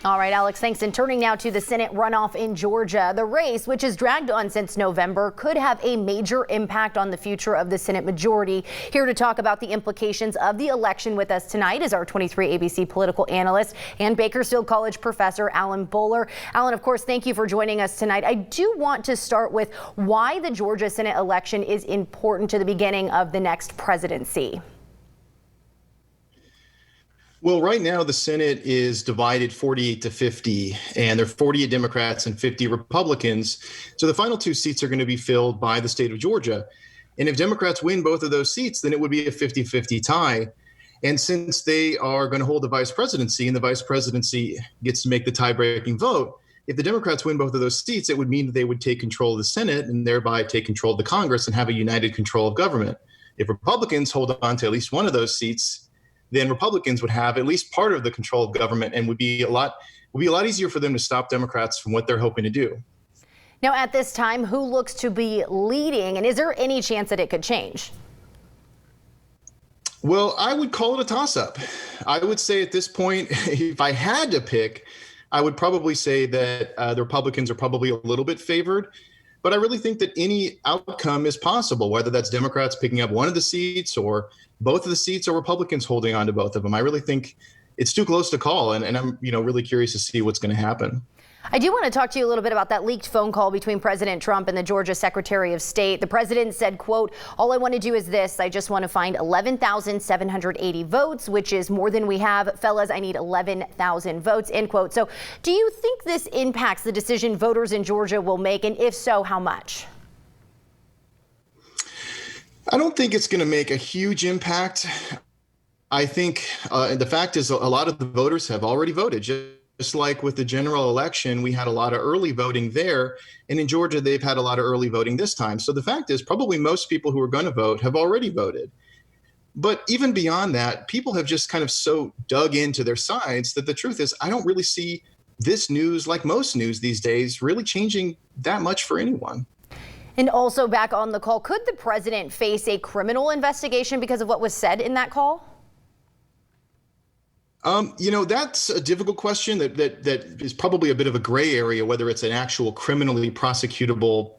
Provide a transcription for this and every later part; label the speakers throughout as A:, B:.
A: All right, Alex, thanks. And turning now to the Senate runoff in Georgia, the race, which has dragged on since November, could have a major impact on the future of the Senate majority. Here to talk about the implications of the election with us tonight is our 23 ABC political analyst and Bakersfield College professor, Alan Bolar. Alan, of course, thank you for joining us tonight. I do want to start with why the Georgia Senate election is important to the beginning of the next presidency.
B: Well, right now, the Senate is divided 48 to 50, and there are 48 Democrats and 50 Republicans. So the final two seats are going to be filled by the state of Georgia. And if Democrats win both of those seats, then it would be a 50-50 tie. And since they are going to hold the vice presidency and the vice presidency gets to make the tie-breaking vote, if the Democrats win both of those seats, it would mean that they would take control of the Senate and thereby take control of the Congress and have a united control of government. If Republicans hold on to at least one of those seats, then Republicans would have at least part of the control of government and would be a lot easier for them to stop Democrats from what they're hoping to do.
A: Now, at this time, who looks to be leading, and is there any chance that it could change?
B: Well, I would call it a toss-up. I would say at this point, if I had to pick, I would probably say that the Republicans are probably a little bit favored. But I really think that any outcome is possible, whether that's Democrats picking up one of the seats or both of the seats or Republicans holding on to both of them. I really think it's too close to call, and I'm really curious to see what's going to happen.
A: I do want to talk to you a little bit about that leaked phone call between President Trump and the Georgia Secretary of State. The president said, quote, "All I want to do is this. I just want to find 11,780 votes, which is more than we have. Fellas, I need 11,000 votes," end quote. So do you think this impacts the decision voters in Georgia will make? And if so, how much?
B: I don't think it's going to make a huge impact. I think the fact is a lot of the voters have already voted. Just like with the general election, we had a lot of early voting there. And in Georgia, they've had a lot of early voting this time. So the fact is probably most people who are going to vote have already voted. But even beyond that, people have just kind of so dug into their sides that the truth is I don't really see this news, like most news these days, really changing that much for anyone.
A: And also back on the call, could the president face a criminal investigation because of what was said in that call?
B: That's a difficult question that is probably a bit of a gray area, whether it's an actual criminally prosecutable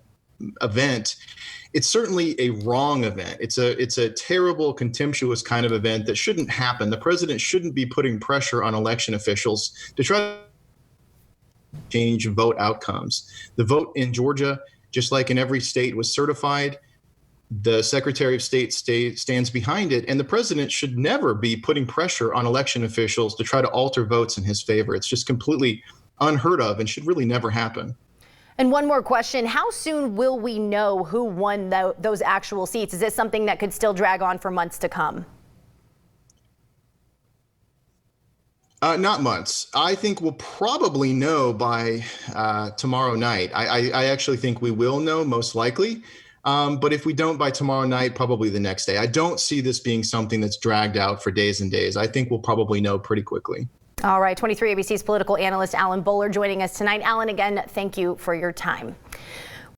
B: event. It's certainly a wrong event. It's a terrible, contemptuous kind of event that shouldn't happen. The president shouldn't be putting pressure on election officials to try to change vote outcomes. The vote in Georgia, just like in every state, was certified. The Secretary of State stands behind it, and the president should never be putting pressure on election officials to try to alter votes in his favor. It's just completely unheard of and should really never happen.
A: And one more question. How soon will we know who won those actual seats? Is this something that could still drag on for months to come?
B: Not months. I think we'll probably know by tomorrow night. I actually think we will know, most likely. But if we don't by tomorrow night, probably the next day. I don't see this being something that's dragged out for days and days. I think we'll probably know pretty quickly.
A: All right, 23 ABC's political analyst Alan Bolar joining us tonight. Alan, again, thank you for your time.